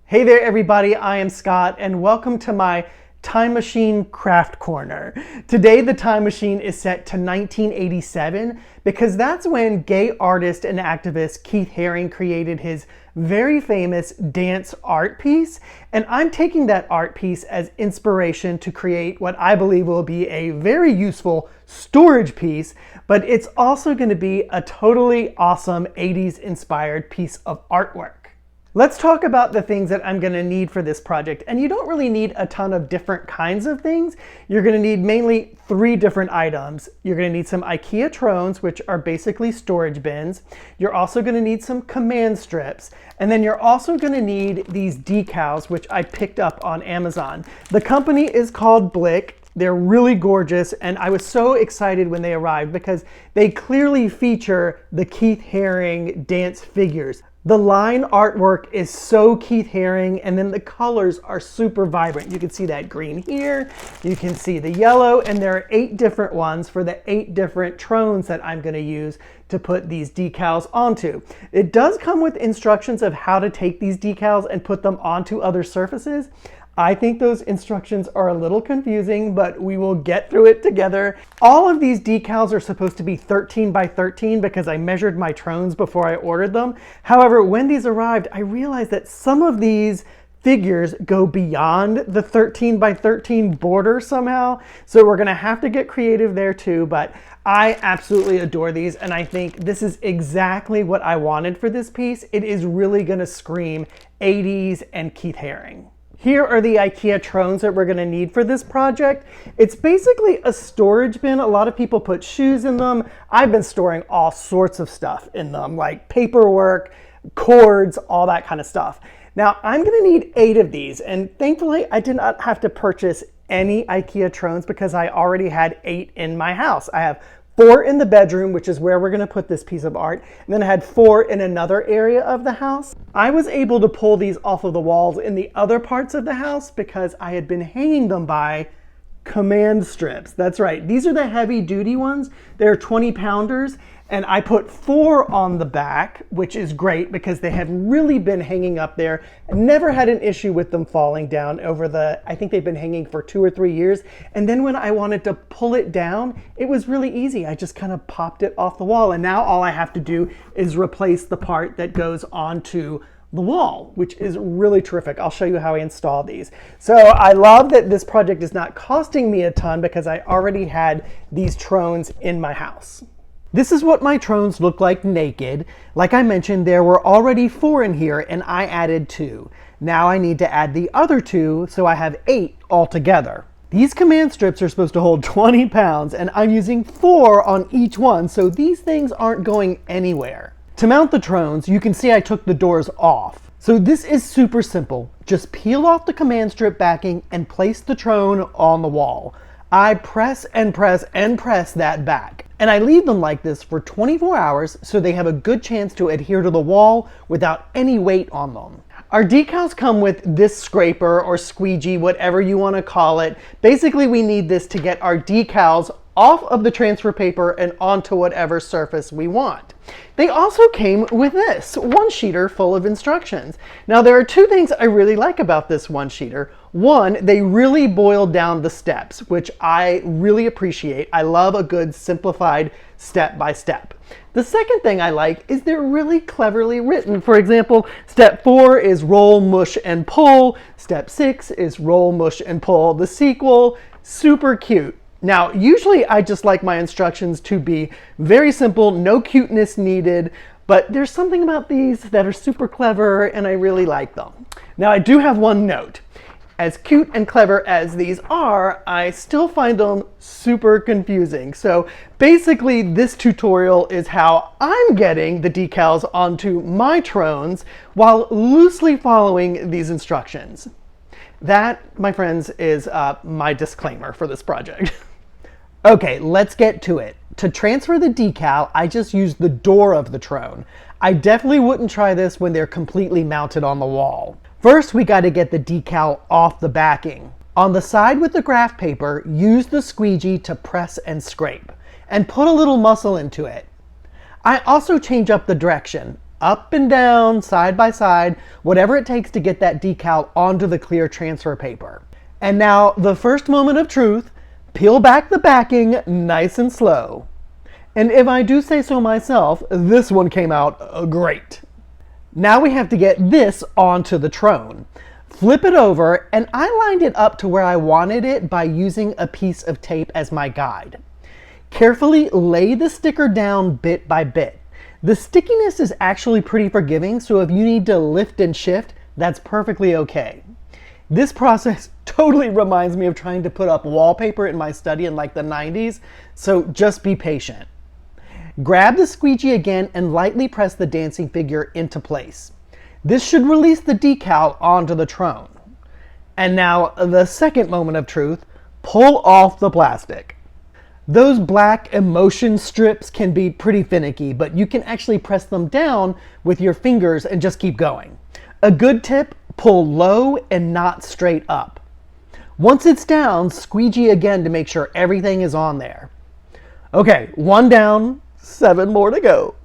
Hey there everybody, I am Scott and welcome to my Time Machine Craft Corner. Today the time machine is set to 1987 because that's when gay artist and activist Keith Haring created his very famous dance art piece, and I'm taking that art piece as inspiration to create what I believe will be a very useful storage piece, but it's also going to be a totally awesome 80s inspired piece of artwork. Let's talk about the things that I'm going to need for this project. And you don't really need a ton of different kinds of things. You're going to need mainly 3 different items. You're going to need some IKEA Trones, which are basically storage bins. You're also going to need some command strips. And then you're also going to need these decals, which I picked up on Amazon. The company is called Blick. They're really gorgeous, and I was so excited when they arrived because they clearly feature the Keith Haring dance figures. The line artwork is so Keith Haring, and then the colors are super vibrant. You can see that green here, you can see the yellow, and there are 8 different ones for the 8 different Trones that I'm gonna use to put these decals onto. It does come with instructions of how to take these decals and put them onto other surfaces. I think those instructions are a little confusing, but we will get through it together. All of these decals are supposed to be 13 by 13 because I measured my Trones before I ordered them. However, when these arrived, I realized that some of these figures go beyond the 13 by 13 border somehow. So we're gonna have to get creative there too, but I absolutely adore these, and I think this is exactly what I wanted for this piece. It is really gonna scream 80s and Keith Haring. Here are the IKEA Trones that we're going to need for this project. It's basically a storage bin. A lot of people put shoes in them. I've been storing all sorts of stuff in them, like paperwork, cords, all that kind of stuff. Now, I'm going to need 8 of these, and thankfully I did not have to purchase any IKEA Trones because I already had 8 in my house. I have 4 in the bedroom, which is where we're going to put this piece of art, and then I had 4 in another area of the house. I was able to pull these off of the walls in the other parts of the house because I had been hanging them by command strips. That's right, these are the heavy duty ones. They're 20 pounders, and I put 4 on the back, which is great because they have really been hanging up there. I never had an issue with them falling down over I think they've been hanging for 2 or 3 years. And then when I wanted to pull it down, it was really easy. I just kind of popped it off the wall. And now all I have to do is replace the part that goes onto the wall, which is really terrific. I'll show you how I install these. So I love that this project is not costing me a ton because I already had these Trones in my house. This is what my Trones look like naked. Like I mentioned, there were already 4 in here and I added 2. Now I need to add the other 2, so I have 8 altogether. These command strips are supposed to hold 20 pounds and I'm using 4 on each one, so these things aren't going anywhere. To mount the Trones, you can see I took the doors off. So this is super simple. Just peel off the command strip backing and place the Trone on the wall. I press and press and press that back. And I leave them like this for 24 hours so they have a good chance to adhere to the wall without any weight on them. Our decals come with this scraper or squeegee, whatever you want to call it. Basically, we need this to get our decals off of the transfer paper and onto whatever surface we want. They also came with this one-sheeter full of instructions. Now there are 2 things I really like about this one-sheeter. One, they really boiled down the steps, which I really appreciate. I love a good simplified step-by-step. The second thing I like is they're really cleverly written. For example, step 4 is roll, mush, and pull. Step 6 is roll, mush, and pull. The sequel, super cute. Now, usually I just like my instructions to be very simple, no cuteness needed, but there's something about these that are super clever and I really like them. Now, I do have one note. As cute and clever as these are, I still find them super confusing. So basically this tutorial is how I'm getting the decals onto my Trones while loosely following these instructions. That, my friends, is my disclaimer for this project. Okay, let's get to it. To transfer the decal, I just used the door of the Trone. I definitely wouldn't try this when they're completely mounted on the wall. First, we got to get the decal off the backing. On the side with the graph paper, use the squeegee to press and scrape, and put a little muscle into it. I also change up the direction. up and down, side by side, whatever it takes to get that decal onto the clear transfer paper. And now the first moment of truth, peel back the backing nice and slow. And if I do say so myself, this one came out great. Now we have to get this onto the Trone. Flip it over, and I lined it up to where I wanted it by using a piece of tape as my guide. Carefully lay the sticker down bit by bit. The stickiness is actually pretty forgiving, so if you need to lift and shift, that's perfectly okay. This process totally reminds me of trying to put up wallpaper in my study in like the 90s, so just be patient. Grab the squeegee again and lightly press the dancing figure into place. This should release the decal onto the Trone. And now the second moment of truth, pull off the plastic. Those black emotion strips can be pretty finicky, but you can actually press them down with your fingers and just keep going. A good tip, pull low and not straight up. Once it's down, squeegee again to make sure everything is on there. Okay, 1 down, 7 more to go.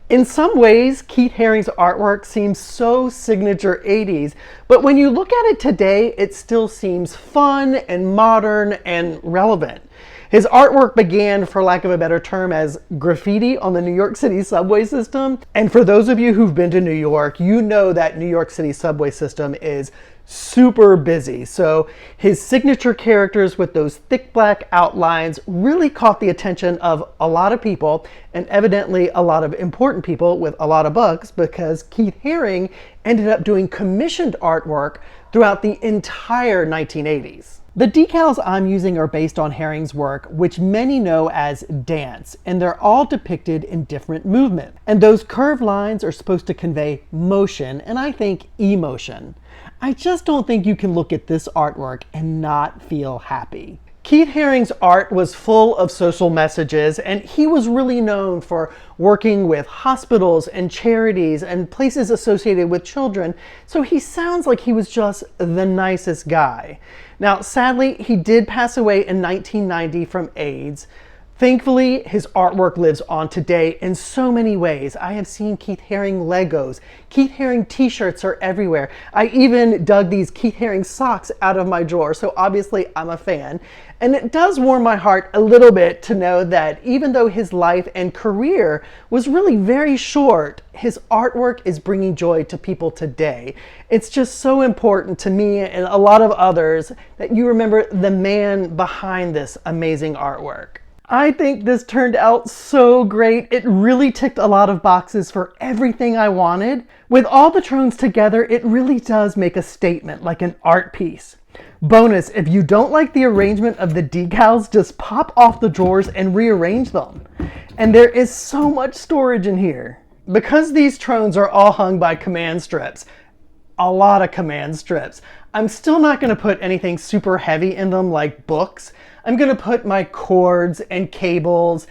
In some ways, Keith Haring's artwork seems so signature 80s, but when you look at it today, it still seems fun and modern and relevant. His artwork began, for lack of a better term, as graffiti on the New York City subway system. And for those of you who've been to New York, you know that New York City subway system is super busy. So his signature characters with those thick black outlines really caught the attention of a lot of people, and evidently a lot of important people with a lot of bucks, because Keith Haring ended up doing commissioned artwork throughout the entire 1980s. The decals I'm using are based on Haring's work, which many know as dance, and they're all depicted in different movement. And those curved lines are supposed to convey motion, and I think emotion. I just don't think you can look at this artwork and not feel happy. Keith Haring's art was full of social messages, and he was really known for working with hospitals and charities and places associated with children, so he sounds like he was just the nicest guy. Now, sadly, he did pass away in 1990 from AIDS. Thankfully, his artwork lives on today in so many ways. I have seen Keith Haring Legos. Keith Haring t-shirts are everywhere. I even dug these Keith Haring socks out of my drawer, so obviously I'm a fan. And it does warm my heart a little bit to know that even though his life and career was really very short, his artwork is bringing joy to people today. It's just so important to me and a lot of others that you remember the man behind this amazing artwork. I think this turned out so great. It really ticked a lot of boxes for everything I wanted. With all the Trones together, it really does make a statement, like an art piece. Bonus, if you don't like the arrangement of the decals, just pop off the drawers and rearrange them. And there is so much storage in here. Because these Trones are all hung by command strips, a lot of command strips, I'm still not going to put anything super heavy in them like books. I'm going to put my cords and cables,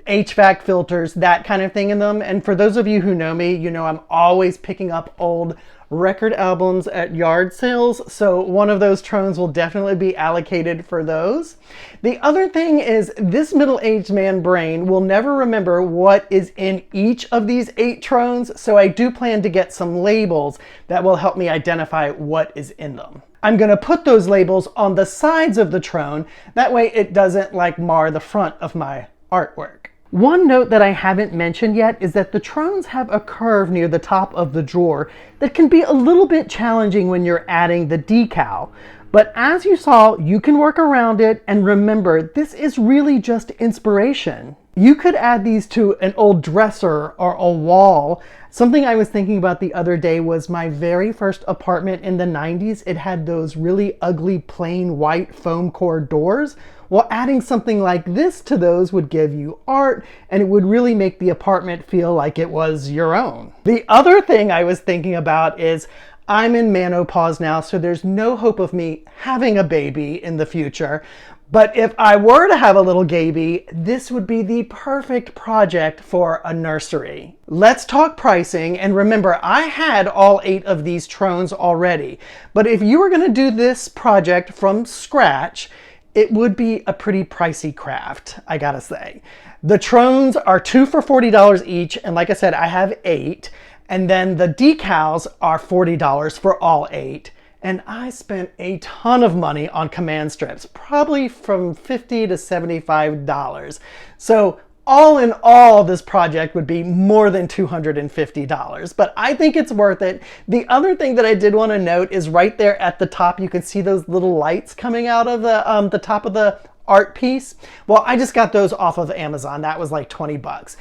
HVAC filters, that kind of thing in them. And for those of you who know me, you know I'm always picking up old record albums at yard sales, so one of those Trones will definitely be allocated for those. The other thing is this middle-aged man brain will never remember what is in each of these 8 Trones, so I do plan to get some labels that will help me identify what is in them. I'm going to put those labels on the sides of the Trone, that way it doesn't like mar the front of my artwork. One note that I haven't mentioned yet is that the Trones have a curve near the top of the drawer that can be a little bit challenging when you're adding the decal. But as you saw, you can work around it, and remember, this is really just inspiration. You could add these to an old dresser or a wall. Something I was thinking about the other day was my very first apartment in the 90s. It had those really ugly plain white foam core doors. Well, adding something like this to those would give you art, and it would really make the apartment feel like it was your own. The other thing I was thinking about is I'm in menopause now, so there's no hope of me having a baby in the future. But if I were to have a little gaby, this would be the perfect project for a nursery. Let's talk pricing, and remember, I had all 8 of these Trones already. But if you were going to do this project from scratch, it would be a pretty pricey craft, I gotta say. The Trones are 2 for $40 each, and like I said, I have 8. And then the decals are $40 for all 8. And I spent a ton of money on command strips, probably from $50 to $75. So all in all, this project would be more than $250, but I think it's worth it. The other thing that I did want to note is right there at the top, you can see those little lights coming out of the top of the art piece. Well, I just got those off of Amazon. That was like 20 bucks.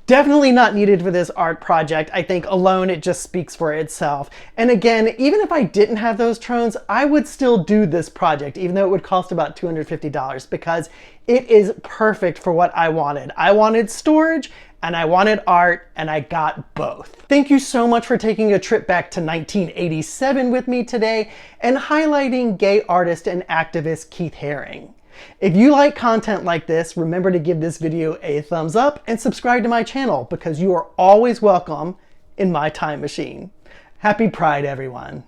Definitely not needed for this art project. I think alone it just speaks for itself. And again, even if I didn't have those Trones, I would still do this project, even though it would cost about $250, because it is perfect for what I wanted. I wanted storage and I wanted art, and I got both. Thank you so much for taking a trip back to 1987 with me today and highlighting gay artist and activist Keith Haring. If you like content like this, remember to give this video a thumbs up and subscribe to my channel, because you are always welcome in my time machine. Happy Pride, everyone.